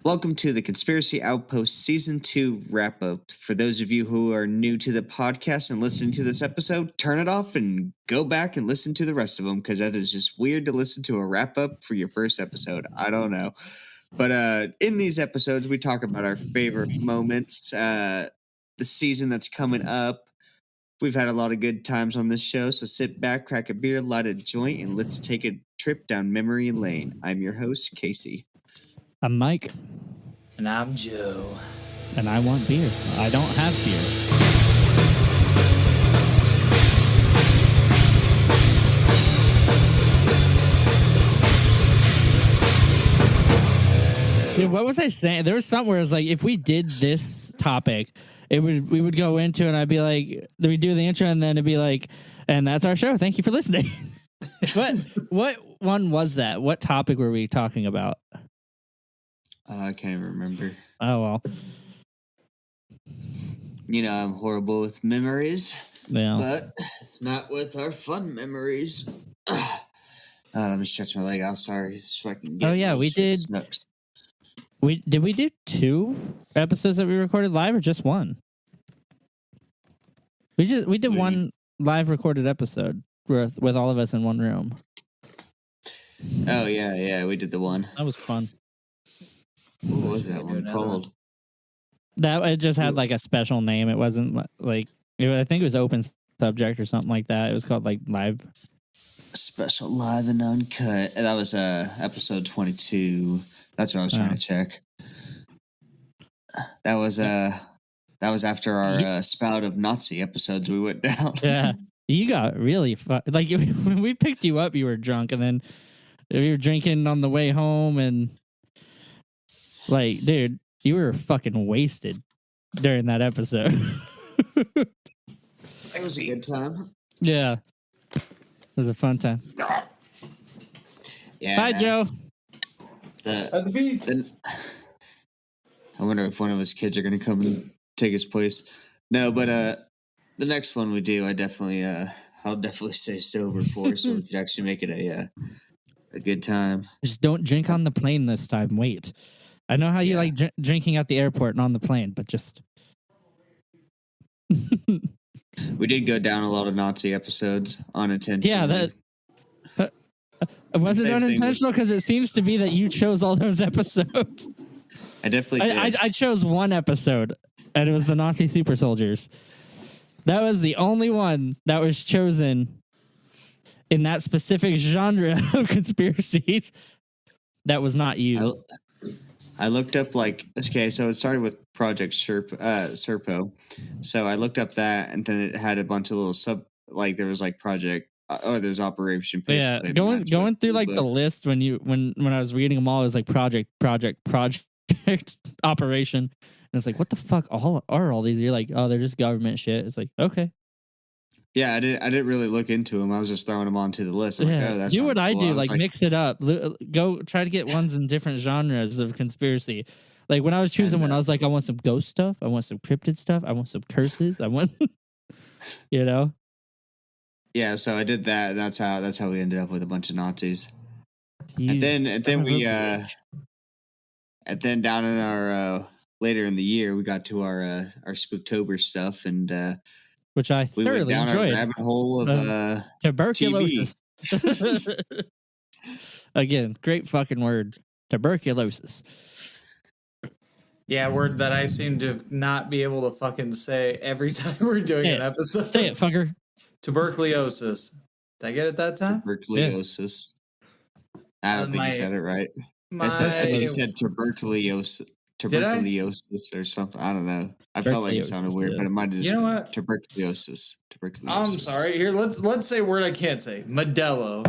Welcome to the Conspiracy Outpost Season 2 wrap up. For those of you who are new to the podcast and listening to this episode, turn it off and go back and listen to the rest of them because that is just weird to listen to a wrap up for your first episode. I don't know. But in these episodes, we talk about our favorite moments, the season that's coming up. We've had a lot of good times on this show, so sit back, crack a beer, light a joint, and let's take a trip down memory lane. I'm your host, Casey. I'm Mike. And I'm Joe. And I want beer. I don't have beer. Dude, what was I saying? There was something where it was like, if we did this topic, we would go into it and I'd be like, we do the intro and then it'd be like, and that's our show. Thank you for listening. What one was that? What topic were we talking about? I can't even remember. Oh, well. You know, I'm horrible with memories, Yeah. but not with our fun memories. Let me stretch my leg out. Sorry. So I can get we did. Snucks. Did we do 2 episodes that we recorded live or just one? We did one live recorded episode with all of us in one room. Oh, yeah, we did the one. That was fun. What was that one called? That it just had like a special name. It wasn't like I think it was open subject or something like that. It was called like live. Special live and uncut. And that was episode 22. That's what I was trying to check. That was after our spout of Nazi episodes we went down. Yeah, you got really like when we picked you up, you were drunk, and then you were drinking on the way home, and like, dude, you were fucking wasted during that episode. It was a good time. Yeah, it was a fun time. Yeah. Hi, Joe. At the beach. I wonder if one of his kids are going to come and take his place. No, but the next one we do, I'll definitely stay sober for, so we could actually make it a good time. Just don't drink on the plane this time. Wait, I know how you like drinking at the airport and on the plane, but just. We did go down a lot of Nazi episodes unintentionally. Yeah, that was it unintentional because it seems to be that you chose all those episodes. I definitely did. I chose one episode, and it was the Nazi super soldiers. That was the only one that was chosen in that specific genre of conspiracies. That was not you. I looked up so it started with Project Serpo. So I looked up that, and then it had a bunch of little there was like Project. There's Operation. Going through like the list when I was reading them all, it was like project, Operation, and it's like, what the fuck are all these? You're like, oh, they're just government shit. It's like, okay. Yeah, I didn't really look into them. I was just throwing them onto the list. I'm like, oh, that's do what I do, like mix it up. Go try to get ones in different genres of conspiracy. Like when I was choosing one, I was like, I want some ghost stuff, I want some cryptid stuff, I want some curses, I want, you know. Yeah, so I did that. That's how we ended up with a bunch of Nazis. And then down in our later in the year, we got to our Spooktober stuff, and which I thoroughly enjoyed. Our rabbit hole of tuberculosis. Again, great fucking word, tuberculosis. Yeah, word that I seem to not be able to fucking say every time we're doing an episode. Say it, fucker. Tuberculosis. Did I get it that time? Tuberculosis. Yeah. I don't think you said it right. I think you said tuberculosis or something. I don't know. I felt like it sounded weird, but it might have just been tuberculosis. I'm sorry. Here, let's say a word I can't say. Modelo,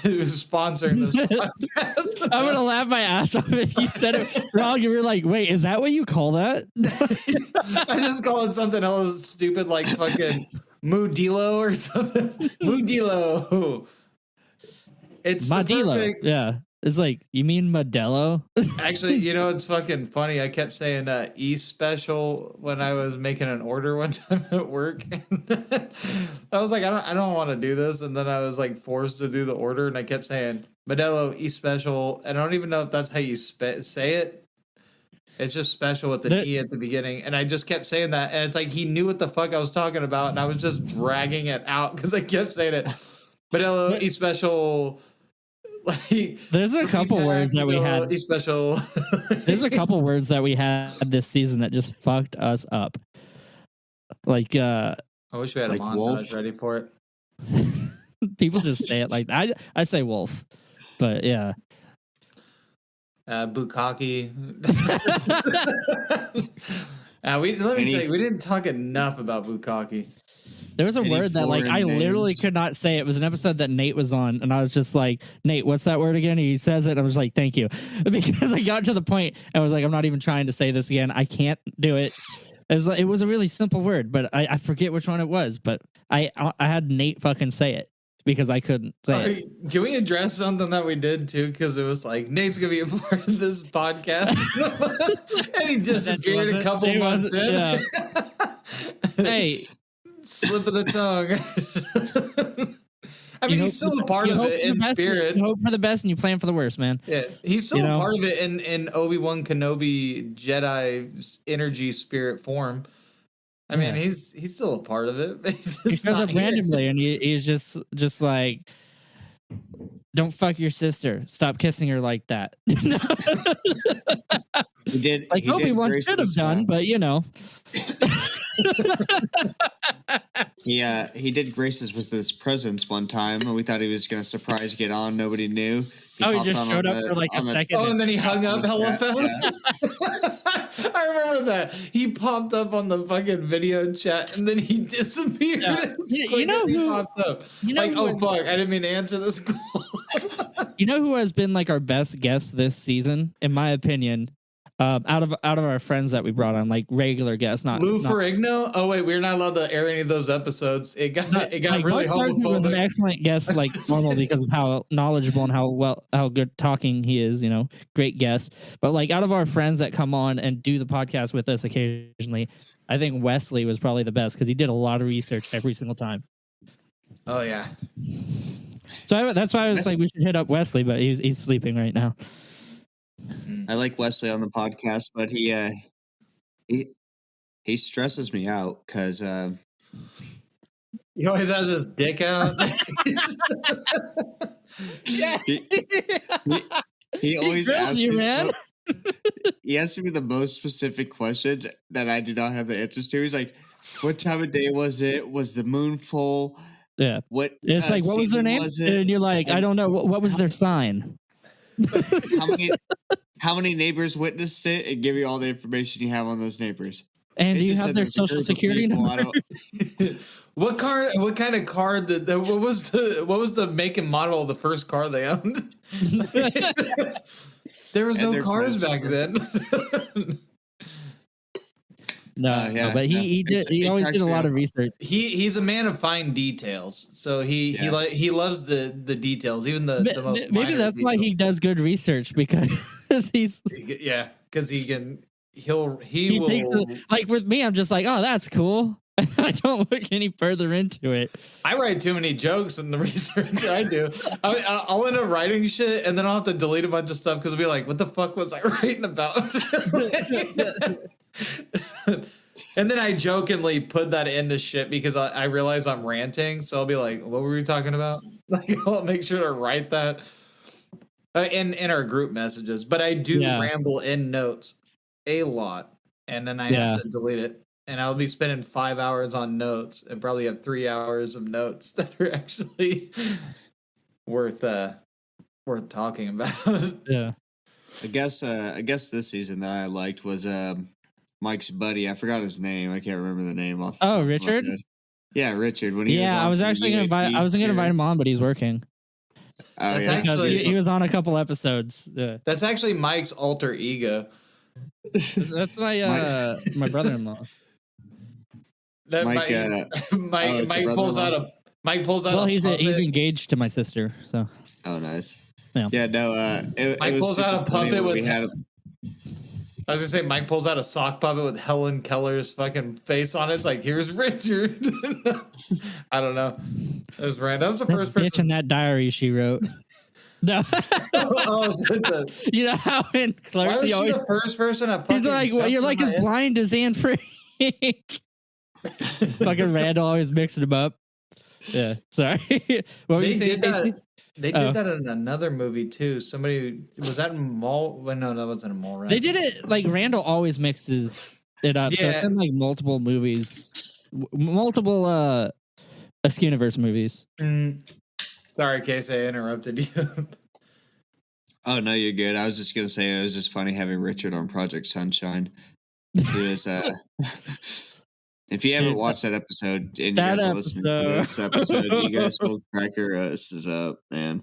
who's sponsoring this podcast. I'm gonna laugh my ass off if you said it wrong. You were like, "Wait, is that what you call that?" I just call it something else stupid, like fucking Modelo or something. Modelo. It's Modelo. Yeah. It's like, you mean Modelo? Actually, you know, it's fucking funny. I kept saying East Special when I was making an order one time at work. I was like, I don't want to do this. And then I was like forced to do the order. And I kept saying Modelo East Special. And I don't even know if that's how you say it. It's just special with an There- E at the beginning. And I just kept saying that. And it's like he knew what the fuck I was talking about. And I was just dragging it out because I kept saying it. Vanilla E special. Like, There's a couple words that we vanilla had. E special. There's a couple words that we had this season that just fucked us up. Like I wish we had Like a montage wolf? ready for it. people just say it like I say wolf, but yeah. Bukkake. Let me tell you, we didn't talk enough about Bukkake. There was a Any word that like I foreign literally names? could not say. It was an episode that Nate was on, and I was just like, Nate, what's that word again? He says it, and I was like, thank you. Because I got to the point and was like, I'm not even trying to say this again. I can't do it. It was a really simple word, but I forget which one it was. But I had Nate fucking say it because I couldn't say it. Can we address something that we did too? Because it was like Nate's gonna be a part of this podcast, and he disappeared a couple He months wasn't- in. yeah. Hey, Slip of the tongue. I mean, you he's hope still for a part you of hope it for the in best, spirit. You hope for the best and you plan for the worst, man. Yeah, he's still You a know? part of it in Obi-Wan Kenobi Jedi energy spirit form. I mean, Yeah. he's still a part of it. But he's He just shows not up here. randomly and he's just like, don't fuck your sister. Stop kissing her like that. He did. Like he did Obi-Wan grace should have us, done, but you know. he did grace us with his presence one time, and we thought he was going to surprise get on. Nobody knew. He popped just on showed up the- for like a on the- second. Oh, and then he hung up Yeah, hella yeah. fast. I remember that. He popped up on the fucking video chat and then he disappeared. Yeah. as You quick know as he who- popped up. You know, Like, who oh has, fuck, I didn't mean to answer this call. you know who has been like our best guest this season, in my opinion, out of our friends that we brought on, like regular guests, Lou not Ferrigno? Oh wait, we're not allowed to air any of those episodes. It got like, really Bud Sargent was an homophobic. excellent guest, like normal because of how knowledgeable and how good talking he is. You know, great guest. But like out of our friends that come on and do the podcast with us occasionally, I think Wesley was probably the best because he did a lot of research every single time. Oh yeah. So that's why I was like, we should hit up Wesley, but he's sleeping right now. I like Wesley on the podcast, but he stresses me out because He always has his dick out. Yeah. he always grills asks you, me man. he asks me the most specific questions that I do not have the answers to. He's like, "What time of day was it? Was the moon full? Yeah. What? It's like, what was their season name? Was it? And you're like, I don't know. What was their sign? How many neighbors witnessed it? And give you all the information you have on those neighbors. And It do you just have said their there was a social group of security people. number? What kind of car what was the make and model of the first car they owned? There was And no their cars back clothes. then. No, yeah, no, but no. he did. It's- He it always cracks did a me lot up. of research. He's a man of fine details. So he loves the details, even the most Maybe minor that's why he details. does good research because he's Yeah, because he will thinks that, like with me, I'm just like, oh, that's cool. I don't look any further into it. I write too many jokes in the research I do. I'll end up writing shit and then I'll have to delete a bunch of stuff because I'll be like, what the fuck was I writing about? And then I jokingly put that into shit because I realize I'm ranting. So I'll be like, what were we talking about? Like, I'll make sure to write that in our group messages. But I do ramble in notes a lot. And then I have to delete it. And I'll be spending 5 hours on notes and probably have 3 hours of notes that are actually worth talking about. Yeah. I guess this season that I liked was Mike's buddy. I forgot his name. I can't remember the name. Off the top of my Richard? head. Yeah, Richard. When he was on I was for the actually gonna invite. I was gonna invite him on, but he's working. Oh That's yeah, actually- Because he was on a couple episodes. Yeah. That's actually Mike's alter ego. That's my my brother-in-law. That Mike, Mike your pulls out brother-in-law? Mike pulls out Well, a he's puppet. engaged to my sister, so oh nice. Yeah. No. It Mike was pulls out super a funny puppet when with- we had. I was gonna say Mike pulls out a sock puppet with Helen Keller's fucking face on it. It's like, here's Richard. I don't know. It was random. That was the that first bitch in person. that diary she wrote. No. Oh, so You know how in why Clerks was he she always the first person to fucking he's like, well, jump you're in like my as head? blind as Anne Frank. Fucking Randall always mixing them up. Yeah, sorry. What were They you saying, did Casey? that. They Oh. did that in another movie too. Somebody was that in Mall? Well, no, that wasn't a Mall Run. They did it like Randall always mixes it up. So it's Yeah. in like multiple movies, multiple Universe movies. Sorry, Casey, I interrupted you. Oh no, you're good. I was just gonna say it was just funny having Richard on Project Sunshine. He was if you haven't Dude, watched that episode and you that guys are listening to episode. this episode, you guys will crack your asses up, man.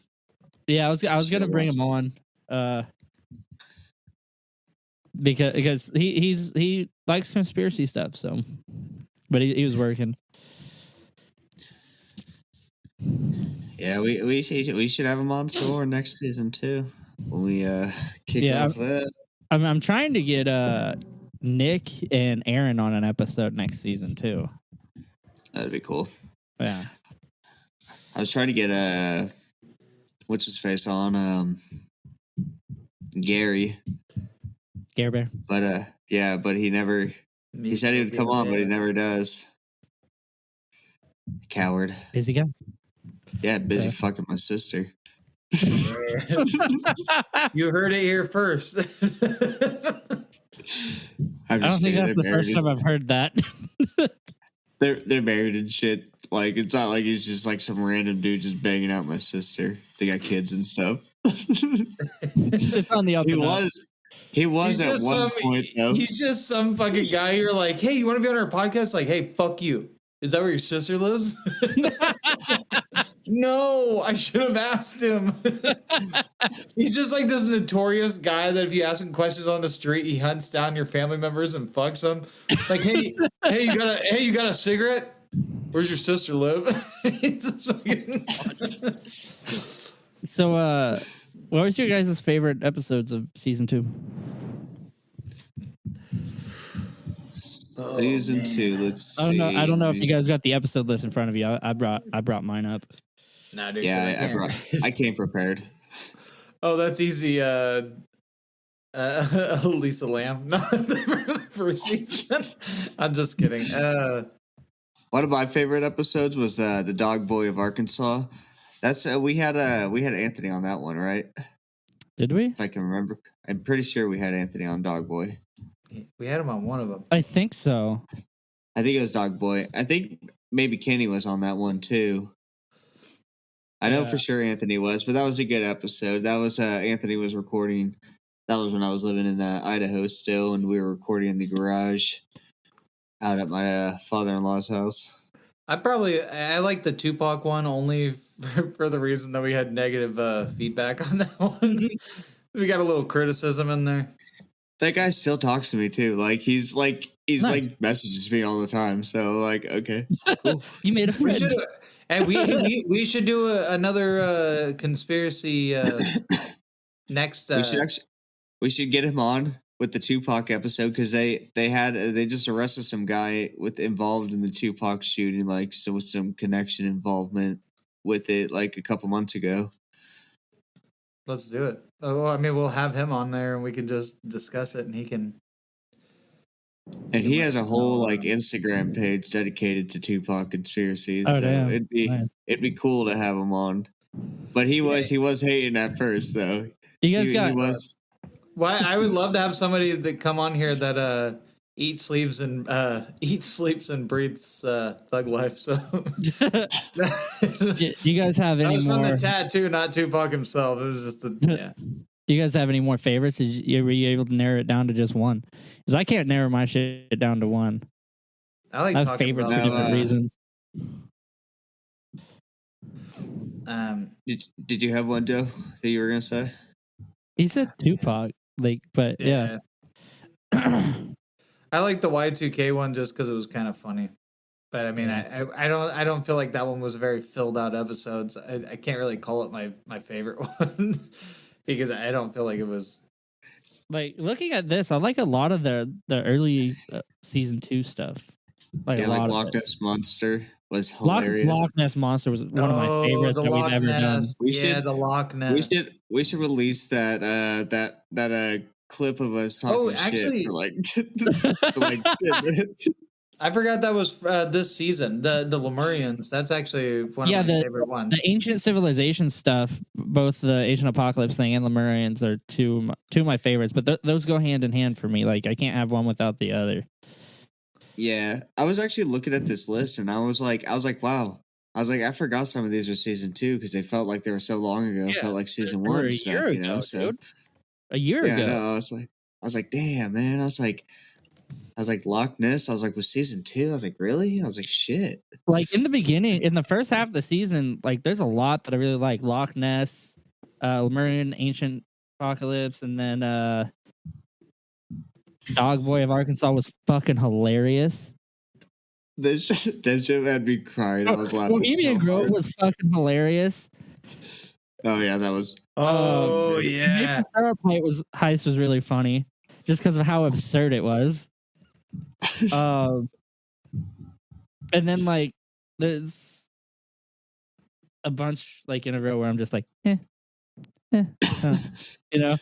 Yeah, I was gonna Should've bring him on, because he likes conspiracy stuff. So, but he was working. Yeah, we should have him on some more next season too. When we kick off that. I'm trying to get Nick and Aaron on an episode next season too. That'd be cool. Yeah. I was trying to get what's his face on Gary Bear. but yeah, but he never he said he would come on, but he never does. Coward. Busy guy. Yeah, busy fucking my sister. You heard it here first. I don't think that's the first time I've heard that. They're married and shit. Like it's not like he's just like some random dude just banging out my sister. They got kids and stuff. It's on the up. He was at one point though. He's just some fucking guy. You're like, hey, you want to be on our podcast? Like, hey, fuck you. Is that where your sister lives? No, I should have asked him. He's just like this notorious guy that if you ask him questions on the street, he hunts down your family members and fucks them. Like, hey, you got a cigarette? Where's your sister live? He's just fucking... So, what was your guys' favorite episodes of season 2? Season 2. Let's see. I don't know if you guys got the episode list in front of you. I brought mine up. Nah, dude, yeah, I came prepared. Oh, that's easy. Lisa Lamb. No, the first season. I'm just kidding. One of my favorite episodes was the Dog Boy of Arkansas. That's we had Anthony on that one, right? Did we? If I can remember, I'm pretty sure we had Anthony on Dog Boy. We had him on one of them. I think so. I think it was Dog Boy. I think maybe Kenny was on that one too. I know for sure Anthony was, but that was a good episode. That was Anthony was recording. That was when I was living in Idaho still, and we were recording in the garage out at my father-in-law's house. I like the Tupac one only for the reason that we had negative feedback on that one. We got a little criticism in there. That guy still talks to me too. He's nice. Messages me all the time. So okay, cool. You made a friend. We should do another conspiracy next. We should get him on with the Tupac episode because they just arrested some guy involved in the Tupac shooting, some connection involvement with it a couple months ago. Let's do it. Oh, I mean, we'll have him on there and we can just discuss it, and he can. And he has a whole Instagram page dedicated to Tupac conspiracies. Oh, so damn. it'd be cool to have him on. But he was hating at first though. You guys he was. Well, I would love to have somebody that come on here that eats, sleeps, and breathes thug life. So, you guys have any more? That was from the tattoo, not Tupac himself. It was just yeah. Do you guys have any more favorites? Were you able to narrow it down to just one? Because I can't narrow my shit down to one. I have favorites for different reasons. Did you have one, Joe, that you were gonna say? He said Tupac, but yeah. I like the Y2K one just because it was kind of funny. But I mean, I don't feel like that one was very filled out episodes. I can't really call it my favorite one because I don't feel like it was. Looking at this, I like a lot of the early season 2 stuff. Like Yeah, a like lot of Loch it. Ness Monster was hilarious. Loch Ness Monster was one of my favorites the that we've Loch ever done. Ness. We Yeah, should- the Loch We Ness. should release that clip of us talking actually- shit for like 10 minutes. I forgot that was this season. The Lemurians. That's actually one Yeah, of my favorite ones. The ancient civilization stuff, both the Ancient Apocalypse thing and Lemurians are two of my favorites. But those go hand in hand for me. Like I can't have one without the other. Yeah, I was actually looking at this list and I was like, wow. I was like, I forgot some of these were season 2 because they felt like they were so long ago. It Yeah, felt like season they were 1 a stuff, year you know. ago, So dude. A year yeah, ago. no, I was like, damn, man. I was like, Loch Ness. I was like, with season 2. I was like, really? I was like, shit. Like in the beginning, in the first half of the season, like there's a lot that I really like. Loch Ness, Lemurian, Ancient Apocalypse, and then Dog Boy of Arkansas was fucking hilarious. That shit had me crying. I was laughing. Bohemian so Grove hard. was fucking hilarious. Oh yeah, that was. Oh man. yeah. Maple Syrup Heist was really funny, just because of how absurd it was. And then like there's a bunch like in a row where I'm just like, you know.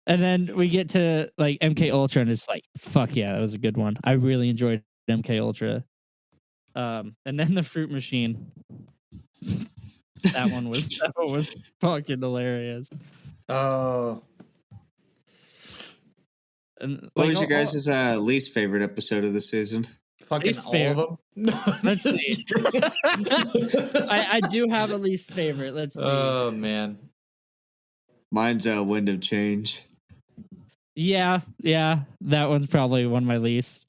And then we get to like MK Ultra, and it's like, fuck yeah, that was a good one. I really enjoyed MK Ultra. And then the Fruit Machine. That one was fucking hilarious. Oh. And What like, was your guys' least favorite episode of the season? Fucking Least all favorite. of them. No, Let's just see. kidding. I do have a least favorite. Let's see. Oh man. Mine's Wind of Change. Yeah, that one's probably one of my least.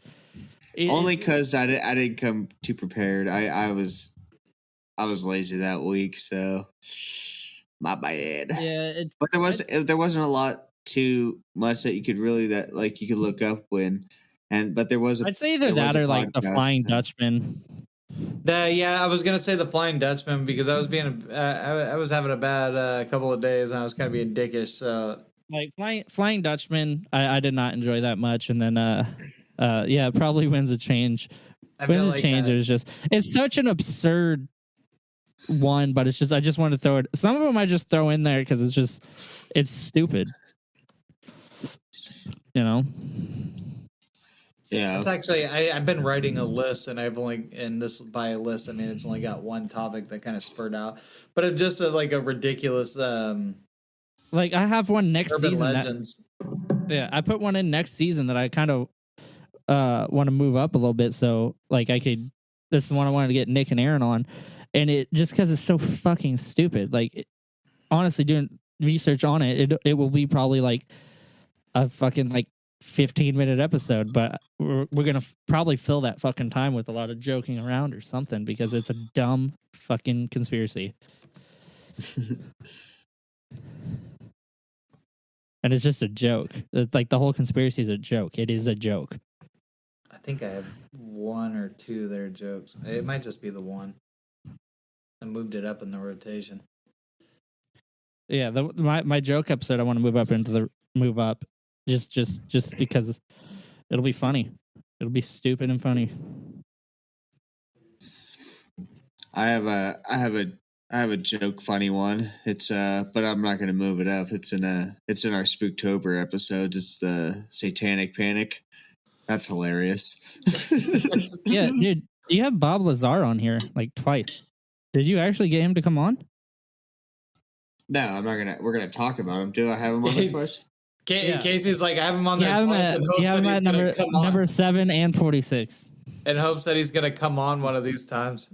Only because I didn't come too prepared. I was lazy that week, so my bad. Yeah, But there wasn't a lot too much that you could really you could look up but there was I'd say either there was that a or like the podcast. Flying Dutchman. I was gonna say the Flying Dutchman because I was I was having a bad couple of days and I was kind of being dickish. So Like Flying Dutchman, I did not enjoy that much, and then yeah, probably Winds of Change. I Winds feel of like Change is just it's such an absurd one, but it's just I just want to throw it. Some of them I just throw in there because it's stupid. You know. Yeah. it's actually I've been writing a list and this by a list I mean it's only got one topic that kind of spurred out, but it's just like a ridiculous Like I have one next urban season. legends. Yeah, I put one in next season that I kind of want to move up a little bit. So like this is one I wanted to get Nick and Aaron on, and it just because it's so fucking stupid. Like honestly, doing research on it will be probably like a fucking like 15-minute episode, but we're gonna probably fill that fucking time with a lot of joking around or something because it's a dumb fucking conspiracy. And it's just a joke. Like the whole conspiracy is a joke. It is a joke. I think I have one or two that are jokes. It might just be the one. I moved it up in the rotation. Yeah, my joke episode I want to move up just because it'll be funny. It'll be stupid and funny. I have a joke funny one. It's but I'm not gonna move it up. It's in our Spooktober episode. It's the Satanic Panic. That's hilarious. Yeah, dude, you have Bob Lazar on here like twice. Did you actually get him to come on? No, I'm not gonna. We're gonna talk about him. Do I have him on there twice? Yeah. Casey's like, I have him on You there have him twice at, in hopes you have that him he's at going to come on. number 7 and 46. In hopes that he's going to come on one of these times.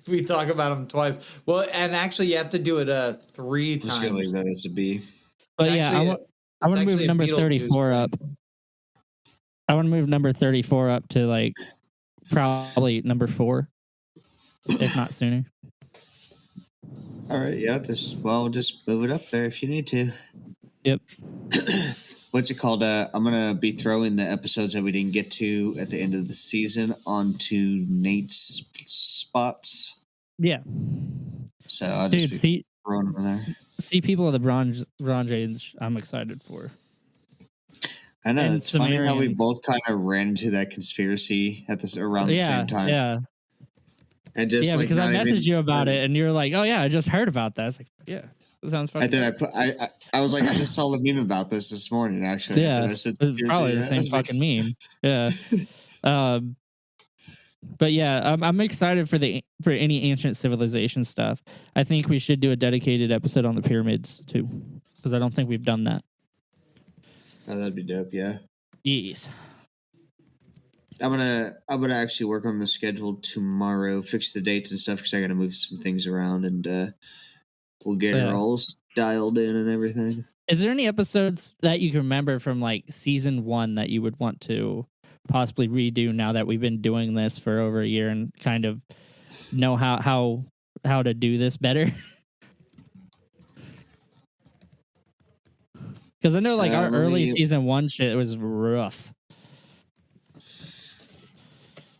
We talk about him twice. Well, and actually, you have to do it 3 I'm just gonna leave times. that as a B. But It's yeah, actually- I want to move actually a number Beetlejuice 34 thing. up. I want to move number 34 up to like probably number 4, if not sooner. All right, yeah, just move it up there if you need to. Yep. What's it called? I'm gonna be throwing the episodes that we didn't get to at the end of the season onto Nate's spots. Yeah. So I'll just Dude, be throwing them in there. see people of the bronze age I'm excited for. I know and it's funny how we Sumerians. both kind of ran into that conspiracy at this around the same time. Yeah. And just Yeah, like because I not messaged even you about it, and you're like, "Oh yeah, I just heard about that." It's like, yeah, that sounds fucking. And then I was like, I just saw the meme about this morning. Actually, Yeah, I said it's probably the same fucking meme. Yeah. But yeah, I'm excited for any ancient civilization stuff. I think we should do a dedicated episode on the pyramids too, because I don't think we've done that. Oh, that'd be dope. Yeah. Yes. I'm gonna actually work on the schedule tomorrow, fix the dates and stuff because I gotta move some things around, and we'll get it all dialed in and everything. Is there any episodes that you can remember from like season 1 that you would want to possibly redo now that we've been doing this for over a year and kind of know how to do this better? Because I know like our early season 1 shit was rough.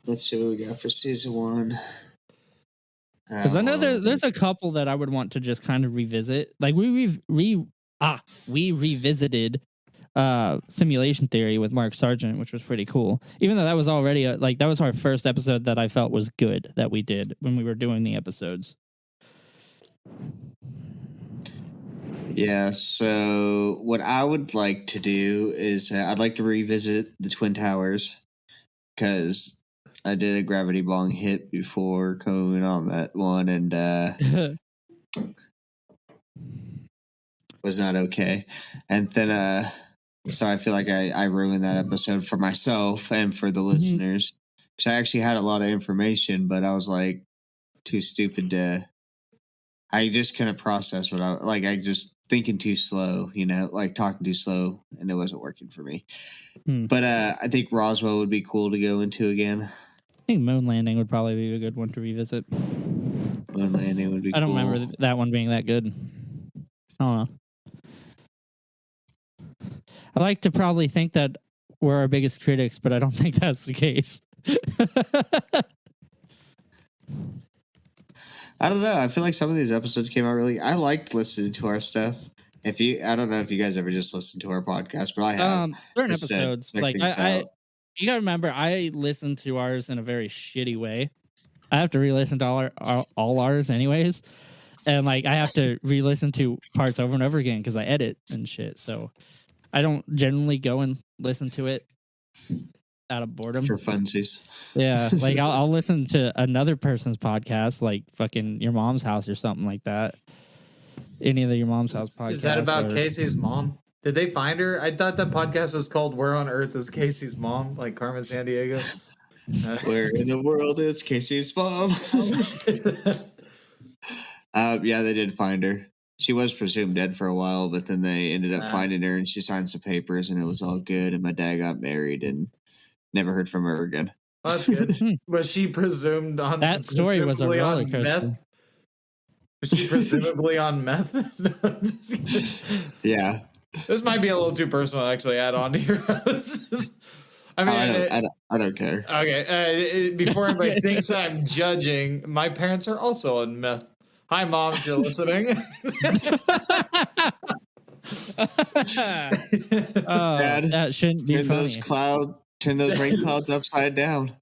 Let's see what we got for season 1. Because I know there's a couple that I would want to just kind of revisit. Like we revisited Simulation Theory with Mark Sargent, which was pretty cool. Even though that was already that was our first episode that I felt was good that we did when we were doing the episodes. Yeah, so what I would like to do is I'd like to revisit the Twin Towers because I did a gravity bong hit before coming on that one and was not okay. And then so I feel like I ruined that episode for myself and for the listeners because I actually had a lot of information, but I was like too stupid to. I just couldn't process what I just thinking too slow, like talking too slow, and it wasn't working for me. But I think Roswell would be cool to go into again. I think Moon Landing would probably be a good one to revisit. Moon Landing would be cool. I don't remember that one being that good. I don't know. I like to probably think that we're our biggest critics, but I don't think that's the case. I don't know. I feel like some of these episodes came out really. I liked listening to our stuff. I don't know if you guys ever just listen to our podcast, but I have certain episodes. Like you gotta remember, I listen to ours in a very shitty way. I have to re-listen to all ours, anyways, and like I have to re-listen to parts over and over again because I edit and shit. So I don't generally go and listen to it out of boredom for funsies. Yeah, like I'll listen to another person's podcast, like fucking Your Mom's House or something like that. Any of your Mom's House podcasts. Is that about Casey's mom? Did they find her? I thought that podcast was called "Where on Earth is Casey's Mom?" Like Carmen Sandiego. Where in the world is Casey's mom? Yeah, they did find her. She was presumed dead for a while, but then they ended up finding her, and she signed some papers, and it was all good. And my dad got married, and never heard from her again. Oh, that's good. Was she presumed on that story? Was a roller coaster. Was she presumably on meth? Yeah. This might be a little too personal, actually. Add on to your. I mean, I don't care. Okay, before anybody thinks I'm judging, my parents are also on meth. Hi, Mom, if you're listening. Dad, that shouldn't be funny. Turn those rain clouds upside down.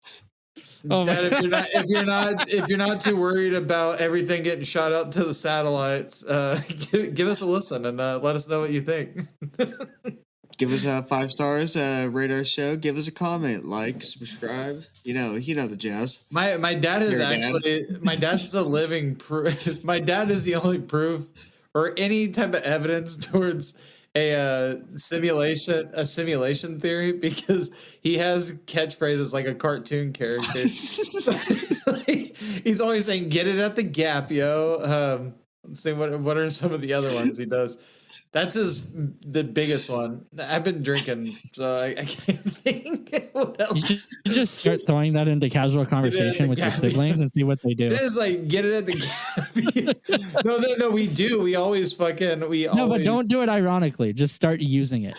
Dad, if you're not too worried about everything getting shot up to the satellites, give us a listen and let us know what you think. Give us 5 stars, rate our show, give us a comment, like, subscribe. You know the jazz. My dad is my dad's the living proof. My dad is the only proof or any type of evidence towards a simulation theory because he has catchphrases like a cartoon character. He's always saying, "Get it at the gap, yo." Let's see what are some of the other ones he does. That's the biggest one. I've been drinking, so I can't think what else. You just start throwing that into casual conversation with your siblings and see what they do. It is like, get it at the gap. No, we do. We always but don't do it ironically. Just start using it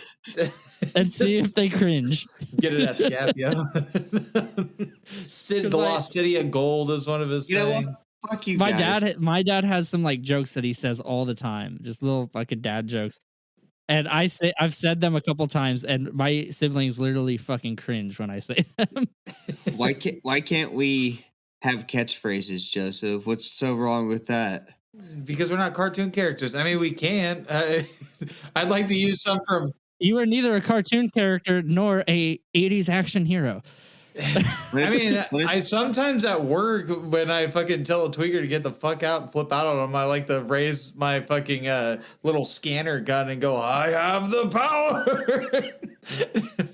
and see if they cringe. Get it at the gap, yeah. The Lost City of Gold is one of his things. Know what? Fuck you guys. My dad has some like jokes that he says all the time, just little fucking dad jokes. And I've said them a couple times, and my siblings literally fucking cringe when I say them. Why can't we have catchphrases, Joseph? What's so wrong with that? Because we're not cartoon characters. I mean, we can. I'd like to use some from. You are neither a cartoon character nor a 80s action hero. I mean, I sometimes at work when I fucking tell a tweaker to get the fuck out and flip out on them, I like to raise my fucking little scanner gun and go, "I have the power."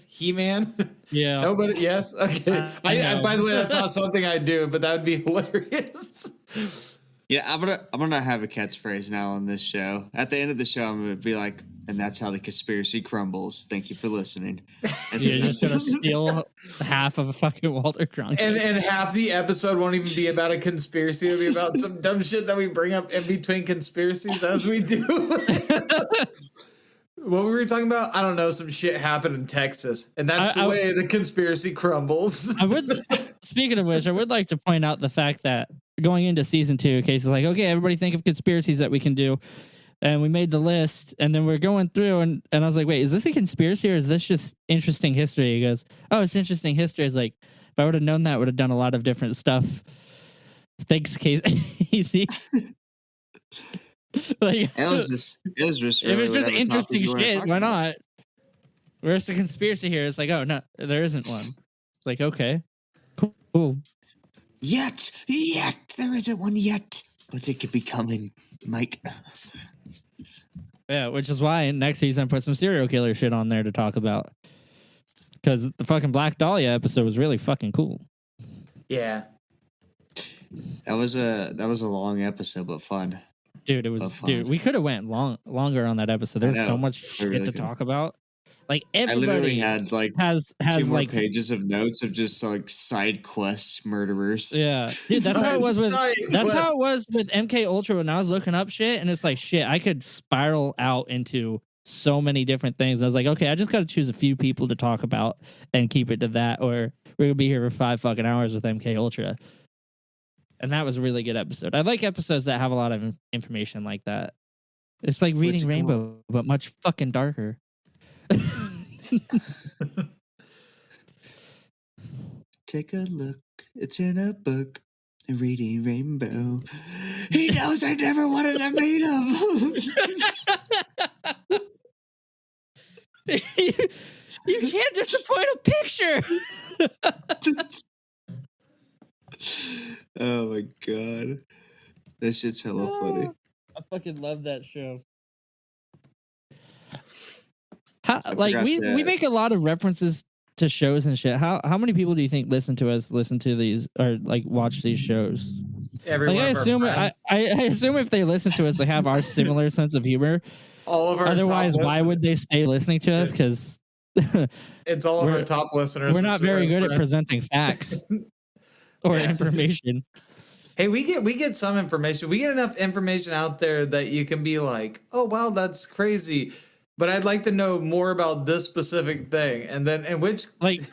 He-Man. Yeah. Nobody. Yes. Okay. I by the way, that's not something I do, but that would be hilarious. Yeah, I'm gonna have a catchphrase now on this show. At the end of the show, I'm gonna be like, and that's how the conspiracy crumbles. Thank you for listening. You're just gonna steal half of a fucking Walter Cronkite. And half the episode won't even be about a conspiracy. It'll be about some dumb shit that we bring up in between conspiracies as we do. What were we talking about? I don't know. Some shit happened in Texas, and that's the way the conspiracy crumbles. Speaking of which, I would like to point out the fact that going into season 2, Casey's like, okay, everybody think of conspiracies that we can do. And we made the list, and then we're going through, and I was like, wait, is this a conspiracy or is this just interesting history? He goes, oh, it's interesting history. It's like, if I would have known that, I would have done a lot of different stuff. Thanks, Casey. Like, it was just really if it's just interesting shit, why about. not? Where's the conspiracy here? It's like, oh, no, there isn't one. It's like, okay, cool. Yet, there isn't one yet, but it could be coming, Mike. Yeah, which is why next season put some serial killer shit on there to talk about. Because the fucking Black Dahlia episode was really fucking cool. Yeah. That was a long episode, but fun. Dude, it was. Dude, we could have went longer on that episode. There's so much shit really to talk about. Like everybody I literally had like has 2 more like pages of notes of just like side quest murderers. Yeah, dude, that's how it was with MK Ultra when I was looking up shit, and it's like shit. I could spiral out into so many different things. I was like, okay, I just got to choose a few people to talk about and keep it to that, or we're gonna be here for 5 fucking hours with MK Ultra. And that was a really good episode. I like episodes that have a lot of information like that. It's like reading Rainbow, but much fucking darker. Take a look. It's in a book. Reading Rainbow. He knows I never wanted to meet him. You can't disappoint a picture. Oh my god. That shit's hella funny. I fucking love that show. We make a lot of references to shows and shit. How many people do you think listen to these or like watch these shows? Everyone. Like, I assume if they listen to us, they have our similar sense of humor. All of our Otherwise, why would they stay listening to us? Because it's all of our top listeners. We're not very good at presenting facts or information. Hey, we get some information. We get enough information out there that you can be like, oh wow, that's crazy. But I'd like to know more about this specific thing, and then in which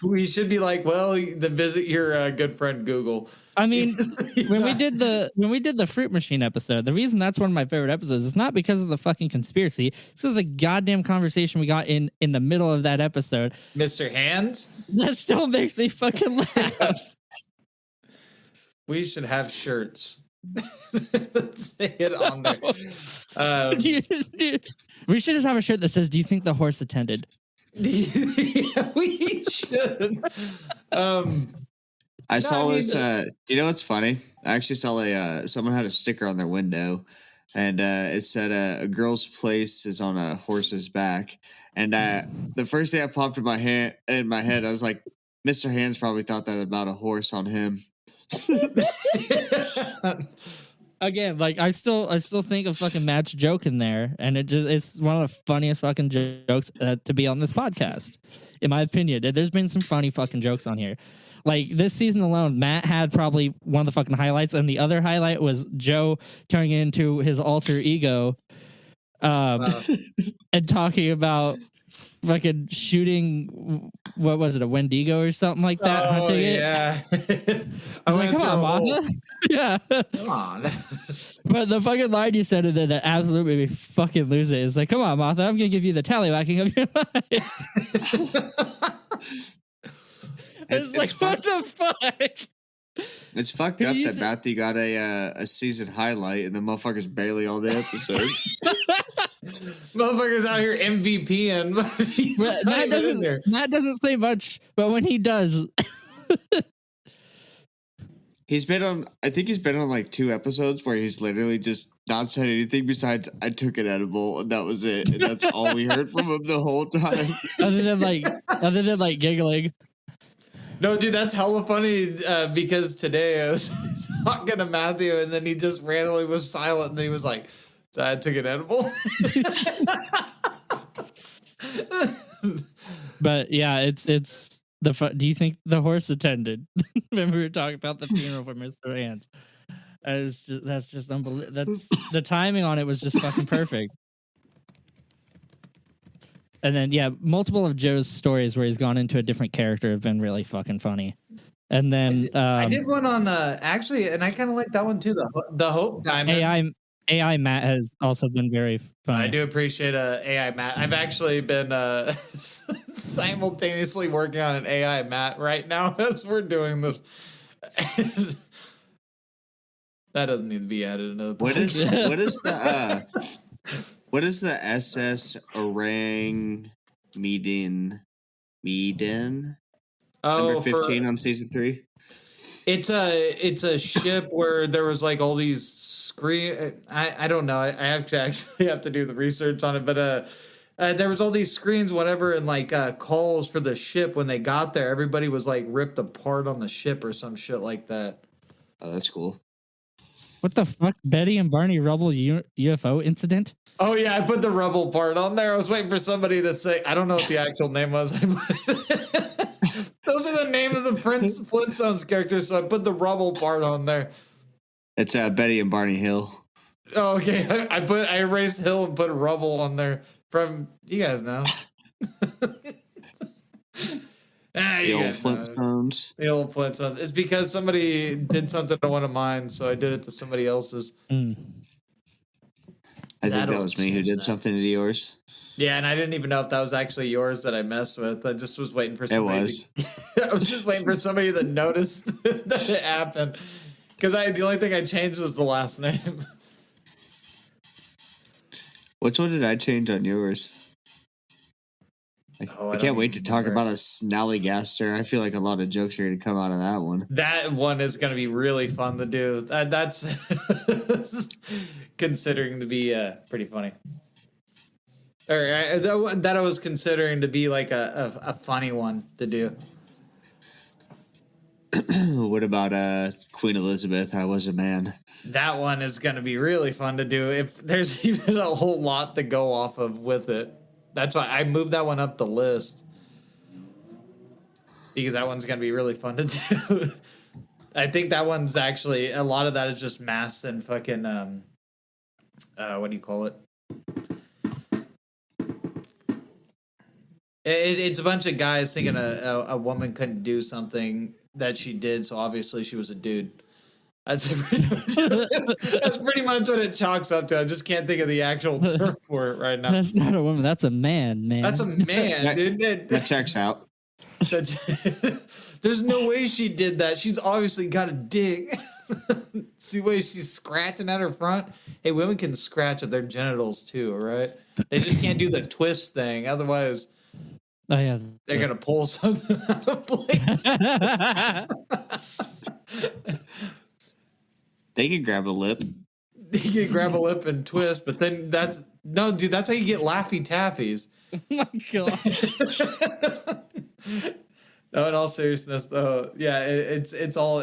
we should be like, well, then visit your good friend Google. I mean, when we did the Fruit Machine episode, the reason that's one of my favorite episodes is not because of the fucking conspiracy. It's because of the goddamn conversation we got in the middle of that episode. Mr. Hands? That still makes me fucking laugh. We should have shirts. Let's say it on there. We should just have a shirt that says, "Do you think the horse attended?" Yeah, we should. I saw this. You know what's funny? I actually saw someone had a sticker on their window, and it said a girl's place is on a horse's back. And the first thing that popped in my head, I was like, Mr. Hands probably thought that about a horse on him. Again, like I still think of fucking Matt's joke in there, and it's one of the funniest fucking jokes to be on this podcast, in my opinion. There's been some funny fucking jokes on here. Like this season alone, Matt had probably one of the fucking highlights, and the other highlight was Joe turning into his alter ego, and talking about fucking shooting. What was it, a Wendigo or something like that? Oh yeah. I was like, come on, Mama. Yeah. Come on. But the fucking line you said in there that absolutely made me fucking lose it is like, come on, Martha, I'm gonna give you the tallywhacking of your life. It's like, what the fuck? It's fucked Who up you that say- Matthew got a season highlight and the motherfucker's barely on the episodes. Motherfuckers out here MVPing. He's But not even in there. Matt doesn't say much, but when he does, He's been on, I think he's been on like 2 episodes where he's literally just not said anything besides I took an edible and that was it. And that's all we heard from him the whole time. other than like giggling. No, dude, that's hella funny because today I was talking to Matthew and then he just randomly was silent and then he was like, so I took an edible. But yeah, it's the do you think the horse attended? Remember we were talking about the funeral for Mr. Hands. That's just unbelievable. That's the timing on it was just fucking perfect. And then yeah, multiple of Joe's stories where he's gone into a different character have been really fucking funny. And then I did one on actually, and I kind of like that one too. The Hope Diamond. AI Matt has also been very funny. I do appreciate AI Matt. I've actually been simultaneously working on an AI Matt right now as we're doing this. That doesn't need to be added into the What is the SS Orang Medan number 15 on season 3? It's a ship where there was like all these screen. I don't know. I actually have to do the research on it, but there was all these screens, whatever, and like calls for the ship when they got there. Everybody was like ripped apart on the ship or some shit like that. Oh, that's cool. What the fuck? Betty and Barney Rubble UFO incident? Oh yeah, I put the Rebel part on there. I was waiting for somebody to say. I don't know what the actual name was. Those are the names of the Flintstones characters, so I put the Rebel part on there. It's Betty and Barney Hill. Oh, okay. I erased Hill and put Rubble on there from you guys know. The old Flintstones. The old Flintstones. It's because somebody did something to one of mine, so I did it to somebody else's. Mm. I think that was me who did something to yours. Yeah, and I didn't even know if that was actually yours that I messed with. I just was waiting for somebody. It was. I was just waiting for somebody that noticed that it happened. Because the only thing I changed was the last name. Which one did I change on yours? I can't wait to talk about a Snallygaster. I feel like a lot of jokes are going to come out of that one. That one is going to be really fun to do. That's considering to be pretty funny. Or that I was considering to be like a funny one to do. What about Queen Elizabeth? I was a man. That one is going to be really fun to do if there's even a whole lot to go off of with it. That's why I moved that one up the list. Because that one's going to be really fun to do. I think that one's actually, a lot of that is just masked and fucking, what do you call it? It's a bunch of guys thinking a woman couldn't do something that she did, so obviously she was a dude. That's pretty much what it chalks up to. I just can't think of the actual term for it right now. That's not a woman. That's a man, man. That's a man, dude. That checks out. There's no way she did that. She's obviously got a dick. See the way she's scratching at her front? Hey, women can scratch at their genitals too, all right? They just can't do the twist thing. Otherwise, oh yeah, they're gonna pull something out of place. They can grab a lip. You can grab a lip and twist, but then that's how you get Laffy Taffies. oh my god. No, in all seriousness, though, yeah, it's all.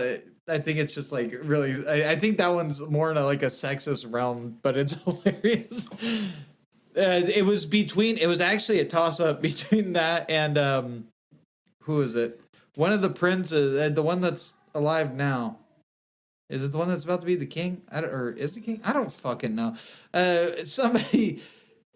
I think it's just like really. I think that one's more in a sexist realm, but it's hilarious. It was actually a toss up between that and who is it? One of the princes, the one that's alive now. Is it the one that's about to be the king? Or is the king? I don't fucking know. Somebody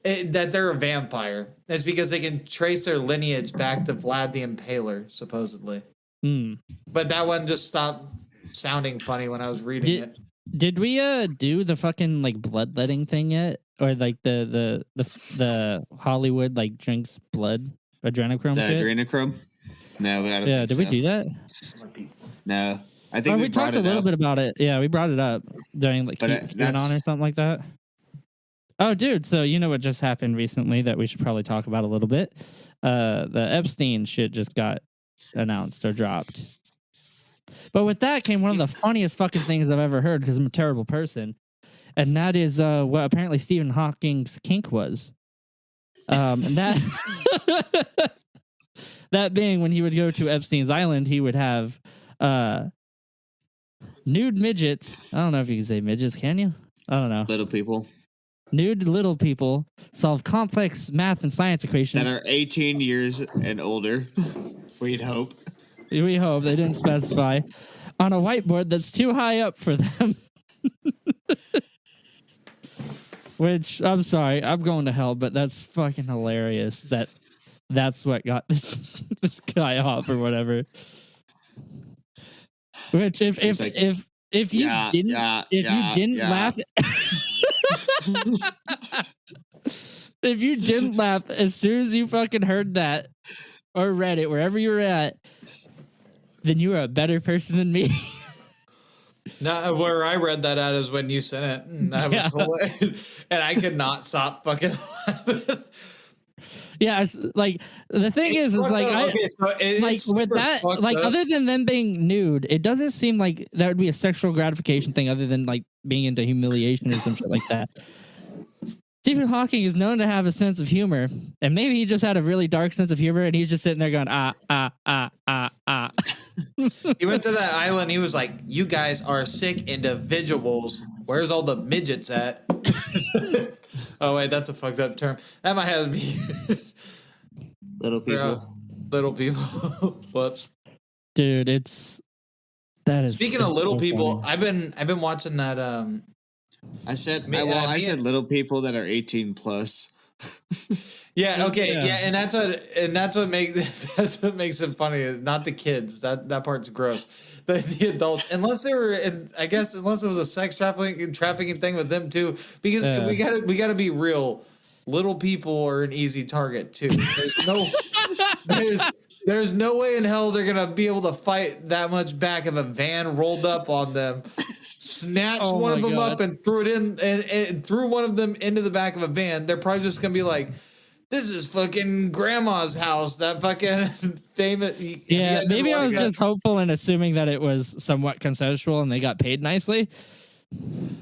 that they're a vampire. It's because they can trace their lineage back to Vlad the Impaler, supposedly. Mm. But that one just stopped sounding funny when I was reading it. Did we do the fucking like bloodletting thing yet, or like the Hollywood like drinks blood adrenochrome The shit? adrenochrome? No, I don't Yeah, think did so. we do that? No, I think we talked brought a it little up. bit about it. Yeah, we brought it up during like But QAnon or something like that. Oh, dude! So you know what just happened recently that we should probably talk about a little bit? The Epstein shit just got announced or dropped. But with that came one of the funniest fucking things I've ever heard because I'm a terrible person, and that is what apparently Stephen Hawking's kink was. And that that being when he would go to Epstein's Island, he would have nude midgets. I don't know if you can say midgets, can you? I don't know. Little people Nude little people solve complex math and science equations. that are 18 years and older. We'd hope. We hope they didn't specify on a whiteboard that's too high up for them. Which I'm sorry, I'm going to hell, but that's fucking hilarious. That's what got this guy off or whatever. Which if you didn't laugh. If you didn't laugh as soon as you fucking heard that or read it, wherever you were at, then you are a better person than me. No, where I read that at is when you sent it, and that was hilarious. And I could not stop fucking laughing. Yeah, it's like the thing is like with that, like other than them being nude, it doesn't seem like that would be a sexual gratification thing, other than like being into humiliation or some shit like that. Stephen Hawking is known to have a sense of humor, and maybe he just had a really dark sense of humor, and he's just sitting there going He went to that island. He was like, "You guys are sick individuals. Where's all the midgets at?" Oh wait, that's a fucked up term. That might have to be Little people. Little people. Whoops, dude. That is. Speaking of little so people, funny. I've been watching that. I said little people that are 18 plus. Yeah. Okay. Yeah. And that's what makes it funny. Not the kids. That part's gross. The adults, unless they were, unless it was a sex trafficking thing with them too, because we gotta be real. Little people are an easy target too. There's no way in hell they're gonna be able to fight that much back if a van rolled up on them, snatched one of them up and threw it in and threw one of them into the back of a van. They're probably just gonna be like, "This is fucking grandma's house." That fucking famous. Yeah, maybe I was just hopeful and assuming that it was somewhat consensual and they got paid nicely.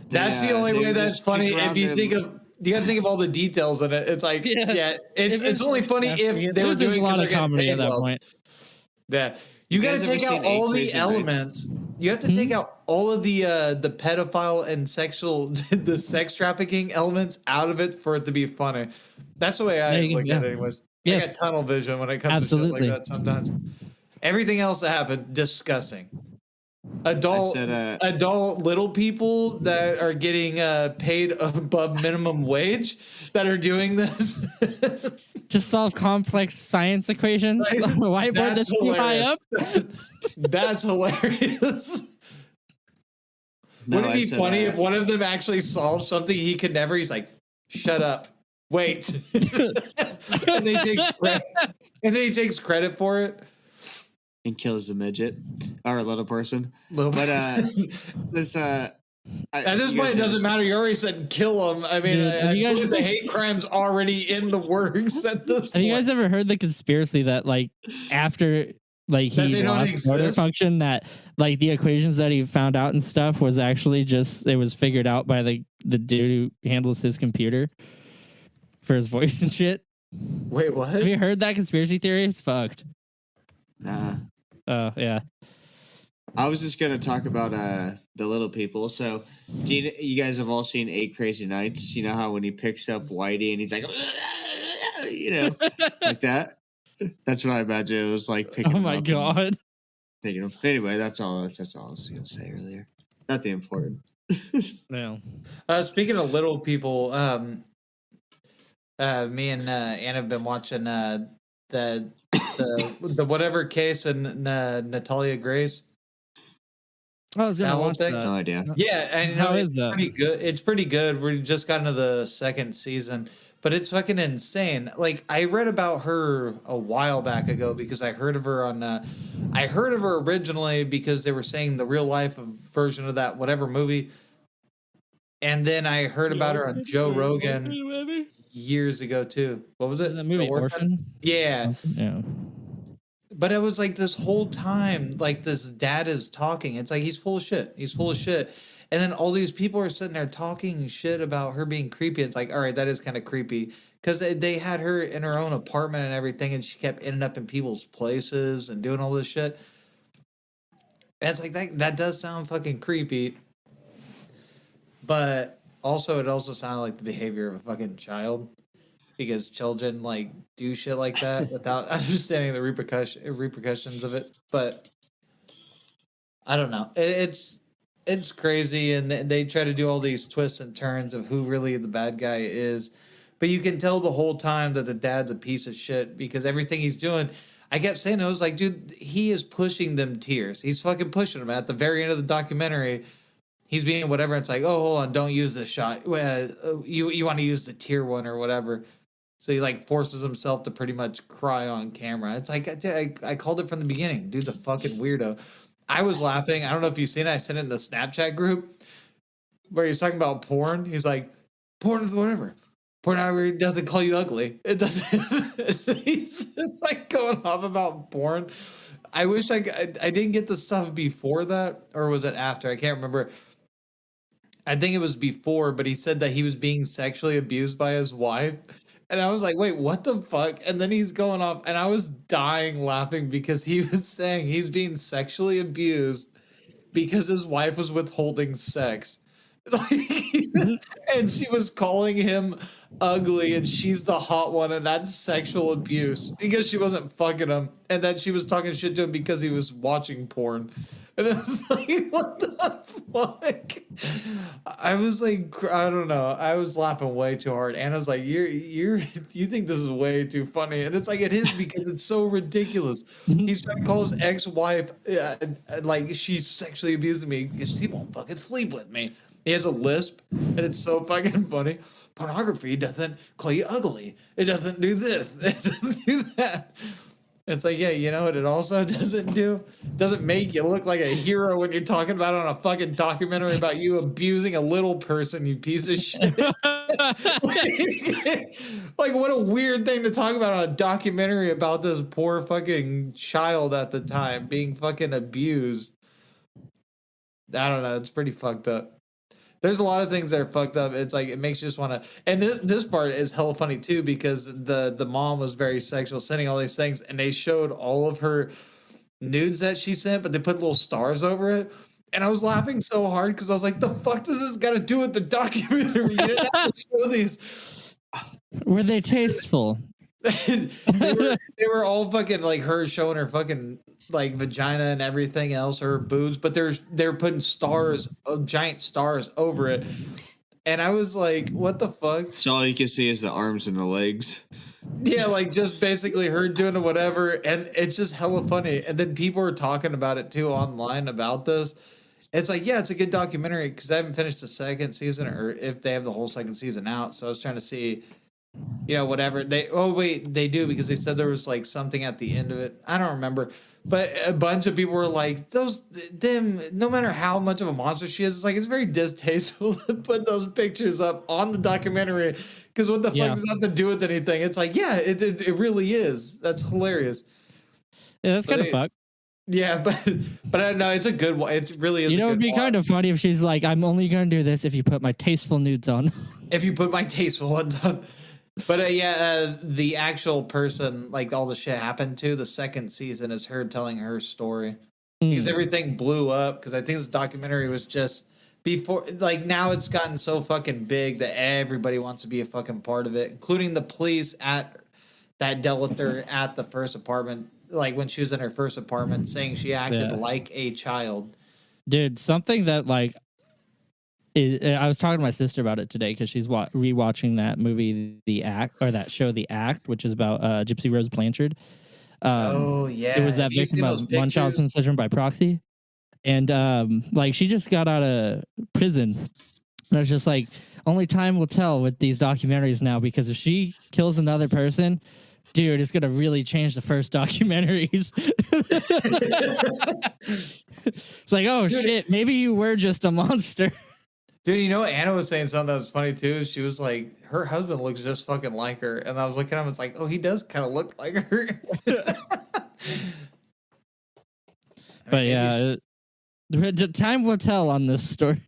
That's the only way that's funny. If you think of, you got to think of all the details in it. It's like, it's only funny if they were doing a lot of comedy at that point. Yeah, you got to take out all the elements. You have to take out all of the pedophile and the sex trafficking elements out of it for it to be funny. That's the way I look at it anyways. Yes. I got tunnel vision when it comes to shit like that sometimes. Everything else that happened, disgusting. Adult little people that are getting paid above minimum wage that are doing this. To solve complex science equations on the whiteboard that's too high up. That's hilarious. Wouldn't it be funny if one of them actually solved something he could never? He's like, "Shut up, wait," and then he takes credit for it and kills the midget or a little person. This at this point, it doesn't matter. You already said kill him. I mean, the hate crime's already in the works at this point. Have you guys ever heard the conspiracy that, like, after, like, he lost motor function, that, like, the equations that he found out and stuff was actually just, it was figured out by the dude who handles his computer for his voice and shit? Wait, what? Have you heard that conspiracy theory? It's fucked. Nah. Oh, yeah. I was just going to talk about the little people. So, you guys have all seen 8 Crazy Nights. You know how when he picks up Whitey and he's like, like that? That's what I imagine it was like picking him up. Oh, my God. Taking him. Anyway, that's all I was going to say earlier. Nothing important. No. Speaking of little people, me and Anna have been watching the whatever case and Natalia Grace. I was gonna That whole watch thing? that. No idea. Yeah, and How it's is that? pretty good. It's pretty good. We just got into the second season, but it's fucking insane. Like I read about her a while back ago because I heard of her on. I heard of her originally because they were saying the real life version of that whatever movie, and then I heard about her on Joe Rogan years ago too. What was Is it? that movie The Orphan? Yeah, Yeah. but it was like this whole time, like this dad is talking. It's like he's full of shit. He's full of shit. And then all these people are sitting there talking shit about her being creepy. It's like, all right, that is kind of creepy. Because they had her in her own apartment and everything, and she kept ending up in people's places and doing all this shit. And it's like that does sound fucking creepy. But also it also sounded like the behavior of a fucking child. Because children like do shit like that without understanding the repercussions of it. But I don't know. It's crazy, and they try to do all these twists and turns of who really the bad guy is. But you can tell the whole time that the dad's a piece of shit because everything he's doing. I kept saying, I was like, dude, he is pushing them tears. He's fucking pushing them. At the very end of the documentary, he's being whatever. It's like, oh, hold on, don't use this shot. You want to use the tier one or whatever. So he like forces himself to pretty much cry on camera. It's like I called it from the beginning. Dude's a fucking weirdo. I was laughing. I don't know if you've seen it. I sent it in the Snapchat group where he's talking about porn. He's like, porn is whatever. Pornography doesn't call you ugly. It doesn't. He's just like going off about porn. I wish I didn't get the stuff before that, or was it after? I can't remember. I think it was before, but he said that he was being sexually abused by his wife. And I was like, wait, what the fuck? And then he's going off, and I was dying laughing because he was saying he's being sexually abused because his wife was withholding sex. And she was calling him ugly, and she's the hot one, and that's sexual abuse because she wasn't fucking him, and then she was talking shit to him because he was watching porn. And it was like, what the fuck? I was like, I don't know. I was laughing way too hard. Anna's like, you think this is way too funny, and it's like it is because it's so ridiculous. He's trying to call his ex-wife like she's sexually abusing me because she won't fucking sleep with me. He has a lisp, and it's so fucking funny. Pornography doesn't call you ugly. It doesn't do this. It doesn't do that. It's like, yeah, you know what it also doesn't do? Doesn't make you look like a hero when you're talking about it on a fucking documentary about you abusing a little person, you piece of shit. Like, what a weird thing to talk about on a documentary about this poor fucking child at the time being fucking abused. I don't know. It's pretty fucked up. There's a lot of things that are fucked up. It's like it makes you just want to. And this part is hella funny too because the mom was very sexual, sending all these things, and they showed all of her nudes that she sent, but they put little stars over it. And I was laughing so hard because I was like, "The fuck does this got to do with the documentary? You didn't have to show these." Were they tasteful? they were all fucking like her showing her fucking like vagina and everything else, her boobs, but they're putting stars, giant stars over it. And I was like, what the fuck? So all you can see is the arms and the legs. Yeah, like just basically her doing whatever, and it's just hella funny. And then people are talking about it too online about this. It's like, yeah, it's a good documentary because I haven't finished the second season, or if they have the whole second season out. So I was trying to see, you know, whatever they. Oh wait, they do because they said there was like something at the end of it. I don't remember, but a bunch of people were like, them. No matter how much of a monster she is, it's like it's very distasteful to put those pictures up on the documentary because what the fuck does that have to do with anything? It's like, yeah, it really is. That's hilarious. Yeah, that's kind of fucked. Yeah, but I know it's a good one. It really is. You know, it'd be kind of funny if she's like, "I'm only going to do this if you put my tasteful nudes on." If you put my tasteful ones on. But the actual person, like all the shit happened to, the second season is her telling her story. Because everything blew up. Because I think this documentary was just before, like now it's gotten so fucking big that everybody wants to be a fucking part of it, including the police that dealt with her at the first apartment, like when she was in her first apartment, saying she acted like a child. Dude, something that like, I was talking to my sister about it today because she's rewatching that movie, The Act, or that show, The Act, which is about Gypsy Rose Blanchard. Oh yeah, it was that victim of Munchausen syndrome by proxy, and like she just got out of prison. And I was just like, only time will tell with these documentaries now, because if she kills another person, dude, it's gonna really change the first documentaries. It's like, oh shit, maybe you were just a monster. Dude, you know, Anna was saying something that was funny too. She was like, her husband looks just fucking like her. And I was looking at him, it's like, oh, he does kind of look like her. But yeah, the time will tell on this story.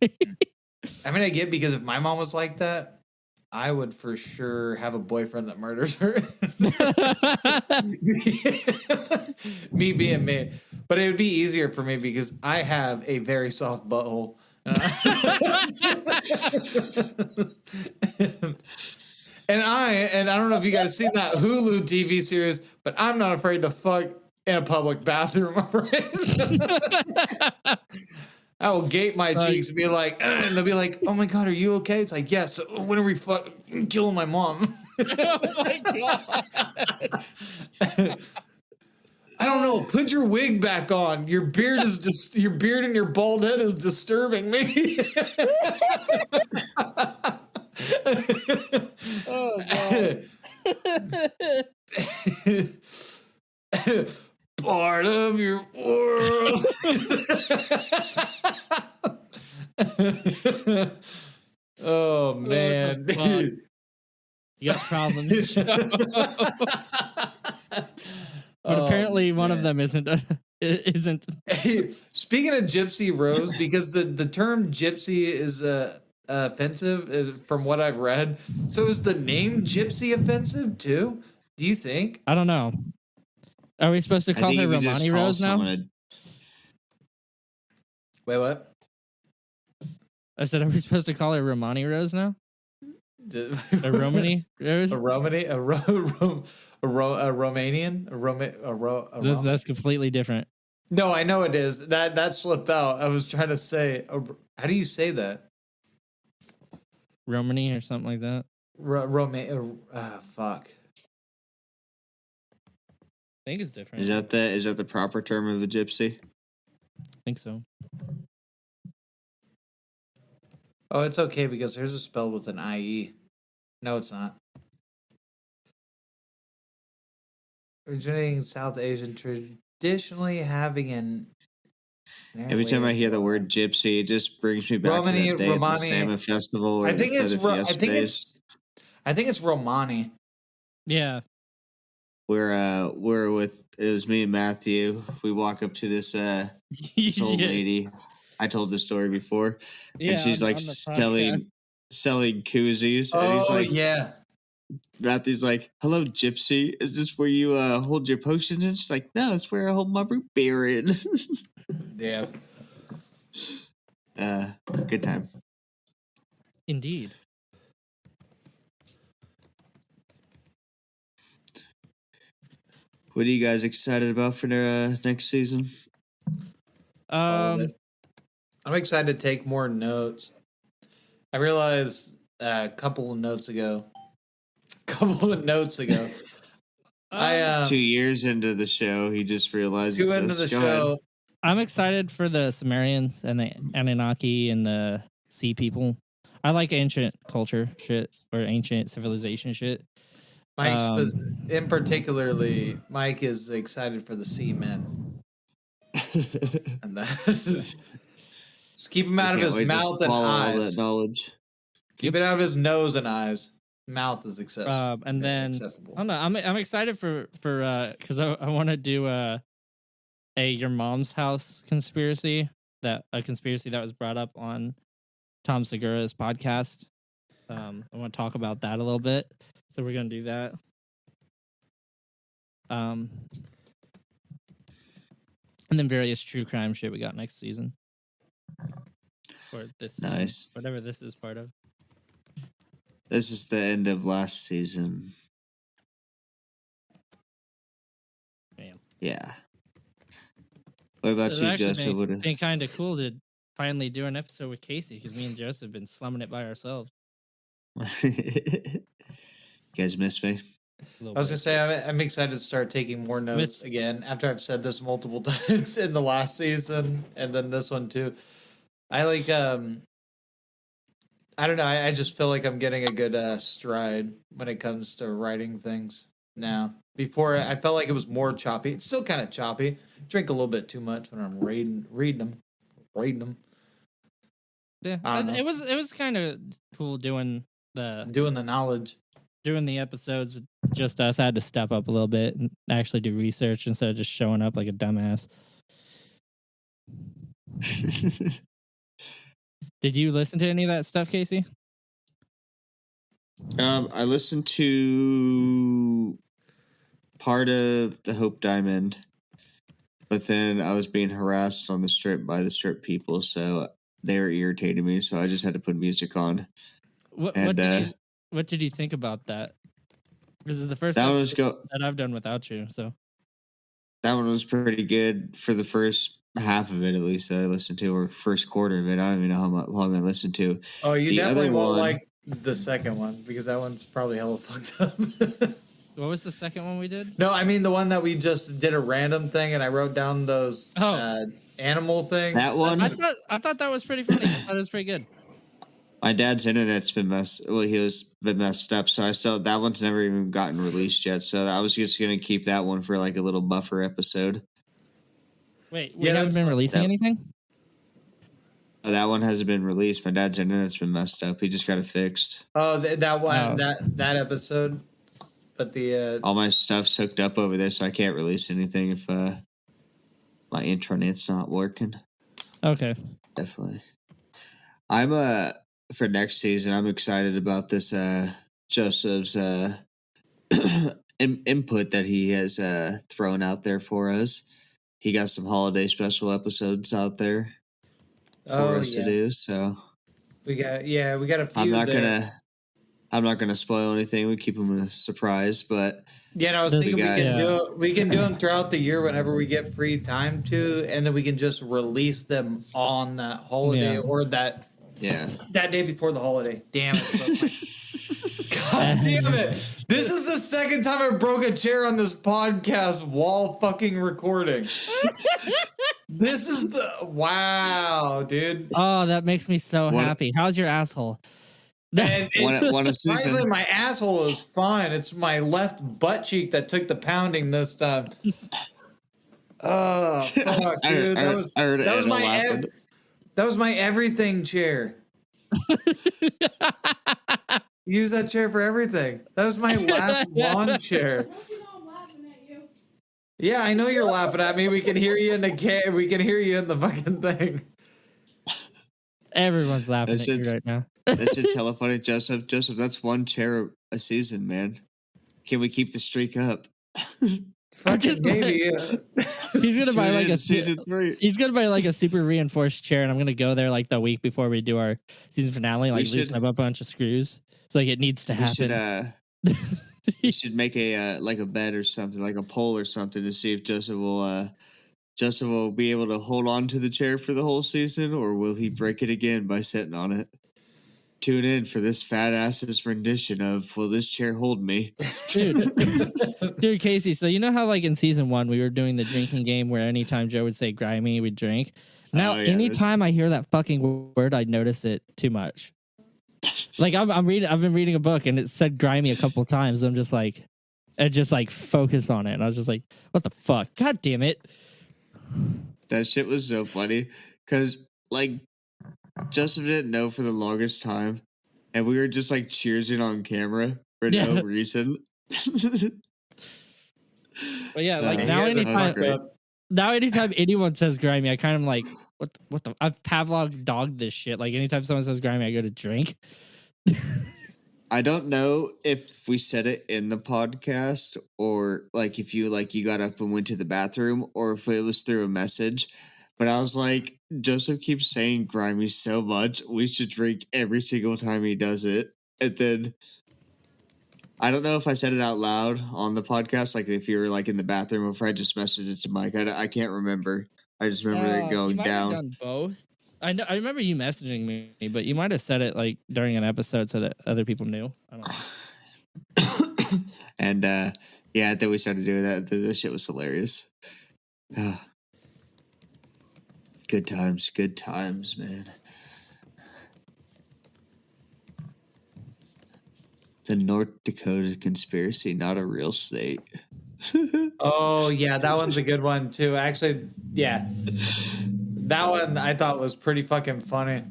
I mean, I get, because if my mom was like that, I would for sure have a boyfriend that murders her. Me being me. But it would be easier for me because I have a very soft butthole. And I don't know if you guys seen that Hulu TV series, but I'm not afraid to fuck in a public bathroom. I will gape my cheeks and be like, and they'll be like, "Oh my god, are you okay?" It's like, "Yes." Yeah, so when are we killing my mom? Oh my god! I don't know. Put your wig back on. Your beard is just your beard and your bald head is disturbing me. Oh god! Part of your world. Oh man, dude. You got problems. But apparently one of them isn't. Speaking of Gypsy Rose, because the term gypsy is offensive from what I've read. So is the name Gypsy offensive too? Do you think? I don't know. Are we supposed to call her Romani Rose now? Wait, what? I said, are we supposed to call her Romani Rose now? A Romani Rose? A Romani? A Romanian? That's completely different. No, I know it is. That slipped out. I was trying to say, how do you say that? Romani or something like that. Fuck. I think it's different. Is that the proper term of a gypsy? I think so. Oh, it's okay because hers is spelled with an IE. No, it's not. Originating in South Asian, traditionally having an... Every time I hear the word gypsy, it just brings me back to that day at the Salmon Festival. Or I think it's Romani. Yeah. We're with, it was me and Matthew. We walk up to this old lady. I told this story before, and she's like selling koozies, and he's like, yeah. Matthew's like, "Hello, gypsy. Is this where you hold your potions?" And she's like, "No, it's where I hold my root beer in." Yeah. Good time. Indeed. What are you guys excited about for their next season? I'm excited to take more notes. I realized a couple of notes ago. 2 years into the show, he just realized. 2 into the show. I'm excited for the Sumerians and the Anunnaki and the sea people. I like ancient culture shit or ancient civilization shit. Mike, in particularly, Mike is excited for the seamen. And that just keep him out of his mouth and eyes. All that knowledge. Keep it out of his nose and eyes. Mouth is acceptable. And then acceptable. I don't know. I'm excited for because I want to do a your mom's house conspiracy, that was brought up on Tom Segura's podcast. I want to talk about that a little bit, so we're gonna do that. And then various true crime shit we got next season. Or this nice. Whatever this is part of. This is the end of last season. Damn. Yeah. What about you, Joseph? It's been kind of cool to finally do an episode with Casey, because me and Joseph have been slumming it by ourselves. You guys miss me? A little I was gonna bit. say I'm excited to start taking more notes again after I've said this multiple times in the last season and then this one too. I like I don't know. I just feel like I'm getting a good stride when it comes to writing things now. Before I felt like it was more choppy. It's still kind of choppy. Drink a little bit too much when I'm reading them. Yeah, I don't know. it was kind of cool doing Doing the knowledge. the episodes with just us. I had to step up a little bit and actually do research instead of just showing up like a dumbass. Did you listen to any of that stuff, Casey? I listened to part of the Hope Diamond, but then I was being harassed on the strip by the strip people, so they were irritating me. So I just had to put music on. What did you think about that? This is the first that episode was that I've done without you. So that one was pretty good for the first half of it, at least that I listened to, or first quarter of it. I don't even know how long I listened to. Oh, you The definitely other won't one- like the second one because that one's probably hella fucked up. what was the second one we did? No, I mean the one that we just did a random thing and I wrote down those animal things. That one, I thought that was pretty funny. I thought it was pretty good. my dad's internet's been messed up, so that one's never even gotten released yet. So I was just gonna keep that one for like a little buffer episode. Wait, we Yeah, haven't that's been fine. releasing That- anything? That one hasn't been released. My dad's internet's been messed up. He just got it fixed. Oh, that one, Oh. that episode. But the All my stuff's hooked up over there, so I can't release anything if my intranet's not working. Okay. Definitely. I'm for next season. I'm excited about this Joseph's input that he has thrown out there for us. He got some holiday special episodes out there for us to do. So we got a few. I'm not gonna spoil anything. We keep them a surprise, but Yeah, and I was There's thinking a we can do them throughout the year whenever we get free time to, and then we can just release them on that holiday Yeah. or that yeah. day before the holiday. Damn it! God damn it! This is the second time I broke a chair on this podcast while fucking recording. This is wow, dude. Oh, that makes me so What- happy. How's your asshole? And One a surprisingly, season. my asshole is fine. It's my left butt cheek that took the pounding this time. Oh fuck, dude! I heard that was Anna my laughing. that was my everything chair. Use that chair for everything. That was my last lawn chair. Yeah, I know you're laughing at me. We can hear you in the we can hear you in the fucking thing. Everyone's laughing That at you shit's- right now. That shit's hella funny, Joseph. Joseph, that's one chair a season, man. Can we keep the streak up? Fucking just maybe. He's gonna buy Tune like in a to season 3. He's gonna buy like a super reinforced chair, and I'm gonna go there like the week before we do our season finale, like should- loosen up a bunch of screws. It's like it needs to We should happen. we should make a like a bet or something, like a poll or something, to see if Joseph will be able to hold on to the chair for the whole season, or will he break it again by sitting on it? Tune in for this fat ass's rendition of "Will this chair hold me?" Dude, Casey, so you know how like in season 1 we were doing the drinking game where anytime Joe would say grimy, we'd drink. Now, Oh, yeah, anytime I hear that fucking word, I notice it too much. Like I've been reading a book and it said grimy a couple times. I'm just like, I just like focus on it, and I was just like, what the fuck? God damn it! That shit was so funny because like Joseph didn't know for the longest time, and we were just like cheersing on camera for Yeah. no reason. But yeah, like Yeah, now you guys are great. anytime anyone says grimy, I kind of like what the I've Pavlov dogged this shit. Like anytime someone says grimy, I go to drink. I don't know if we said it in the podcast, or like if you got up and went to the bathroom, or if it was through a message. But I was like, Joseph keeps saying grimy so much, we should drink every single time he does it. And then I don't know if I said it out loud on the podcast, like if you were like in the bathroom, or if I just messaged it to Mike. I can't remember. I just remember it You going might have down. done both. I know. I remember you messaging me, but you might have said it like during an episode so that other people knew. I don't know. And yeah, then we started doing that. The shit was hilarious. Good times, man. The North Dakota conspiracy, not a real state. Oh yeah, that one's a good one too. Actually, yeah, that one I thought was pretty fucking funny.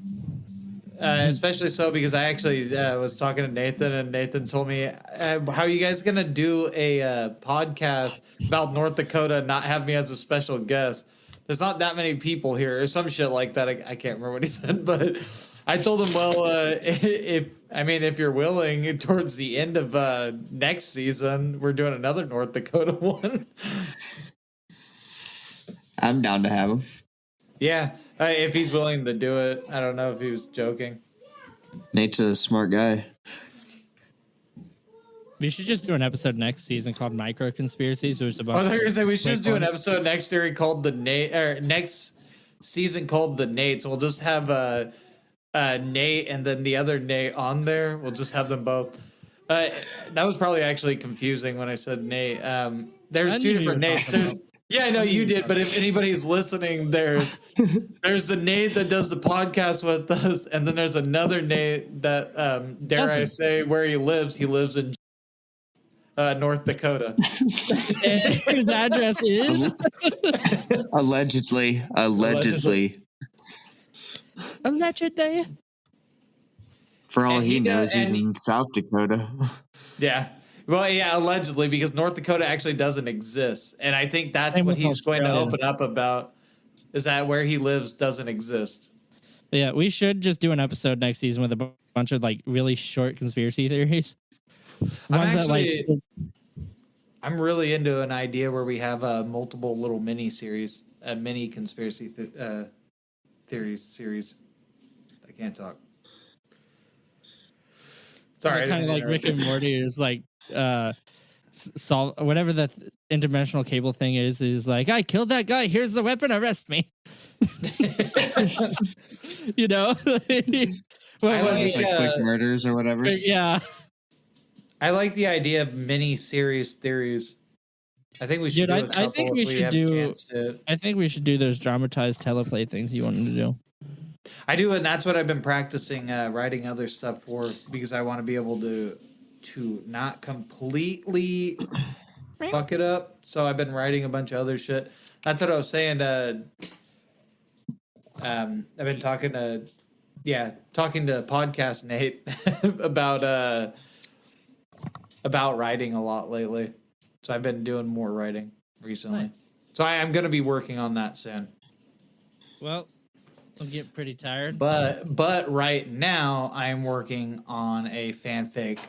Especially so because I actually was talking to Nathan, and Nathan told me, "How are you guys gonna do a podcast about North Dakota and not have me as a special guest? There's not that many people here, or some shit like that." I can't remember what he said, but I told him, "Well, if you're willing, towards the end of next season, we're doing another North Dakota one." I'm down to have him. Yeah, if he's willing to do it. I don't know if he was joking. Nate's a smart guy. We should just do an episode next season called Micro Conspiracies. There's a bunch. Oh, they're gonna say we should just do an ones. episode next year called the Nate, or next season called the Nates. We'll just have Nate and then the other Nate on there. We'll just have them both. That was probably actually confusing when I said Nate. There's two different Nates. Yeah, I know you did, but if anybody's listening, there's the Nate that does the podcast with us, and then there's another Nate that dare I say where he lives. He lives in North Dakota. His address is Allegedly. For all And he he knows, does- he's and he- in South Dakota. Yeah. Well, yeah, allegedly, because North Dakota actually doesn't exist. And I think that's Same what with he's going to Australia. open up about, is that where he lives doesn't exist. Yeah, we should just do an episode next season with a bunch of like really short conspiracy theories. I'm really into an idea where we have multiple little mini series, a mini conspiracy theories series. I can't talk. Sorry. kind of like Rick and Morty is like solve whatever the interdimensional cable thing is like, I killed that guy, here's the weapon, arrest me. You know. I like, It's like quick murders or whatever. Yeah, I like the idea of mini series theories. I think we should Dude, do a couple I think we if should have a do- chance to. I think we should do those dramatized teleplay things you wanted to do. I do, and that's what I've been practicing writing other stuff for, because I want to be able to not completely fuck it up. So I've been writing a bunch of other shit. That's what I was saying. I've been talking to podcast Nate about writing a lot lately. So I've been doing more writing recently. Nice. So I'm going to be working on that soon. Well, I'm getting pretty tired. But right now I'm working on a fanfic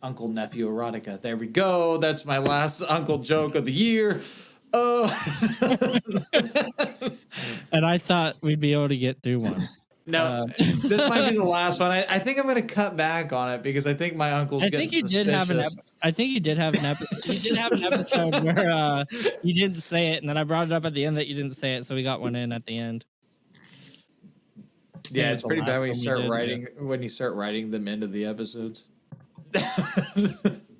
uncle nephew erotica. There we go. That's my last uncle joke of the year. Oh. And I thought we'd be able to get through one. No, this might be the last one. I think I'm going to cut back on it because I think my uncle's I getting think you suspicious. did have an I think you did have an episode. You did have an episode where you didn't say it, and then I brought it up at the end that you didn't say it, so we got one in at the end. Yeah, It it's was the pretty last bad when one you we start did, writing when you start writing them into the episodes.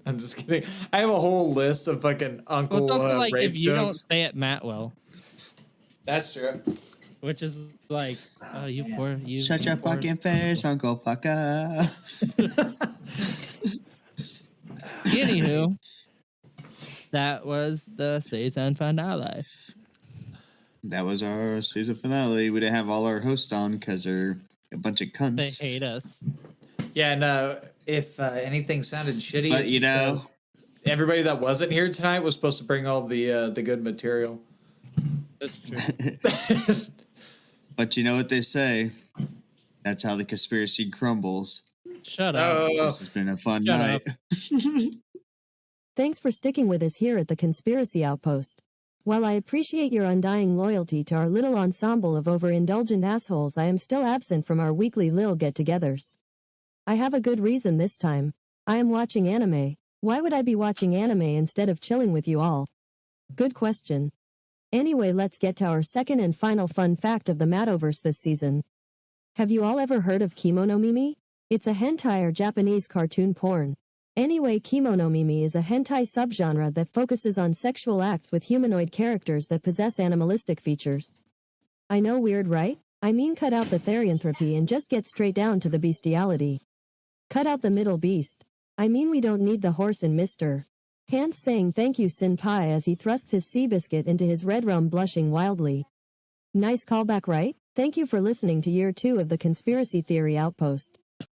I'm just kidding. I have a whole list of fucking uncle Well, it's also like rape if you don't jokes. say it, Matt will, That's true. which is like, oh, you poor you. Shut you your poor- fucking face, Uncle Fucker. Anywho, that was the season finale. That was our season finale. We didn't have all our hosts on because they're a bunch of They cunts. hate us. Yeah, and if anything sounded shitty, But it's you know, because everybody that wasn't here tonight was supposed to bring all the good material. That's true. but you know what they say. That's how the conspiracy crumbles. Shut up. Oh, This has been a fun Shut night. Thanks for sticking with us here at the Conspiracy Outpost. While I appreciate your undying loyalty to our little ensemble of overindulgent assholes, I am still absent from our weekly Lil get-togethers. I have a good reason this time. I am watching anime. Why would I be watching anime instead of chilling with you all? Good question. Anyway, let's get to our second and final fun fact of the Matoverse this season. Have you all ever heard of Kimono Mimi? It's a hentai or Japanese cartoon porn. Anyway, Kimono Mimi is a hentai subgenre that focuses on sexual acts with humanoid characters that possess animalistic features. I know, weird, right? I mean, cut out the therianthropy and just get straight down to the bestiality. Cut out the middle beast. I mean, we don't need the horse and Mr. Hans saying thank you senpai as he thrusts his sea biscuit into his red rum, blushing wildly. Nice callback, right? Thank you for listening to year 2 of the Conspiracy Theory Outpost.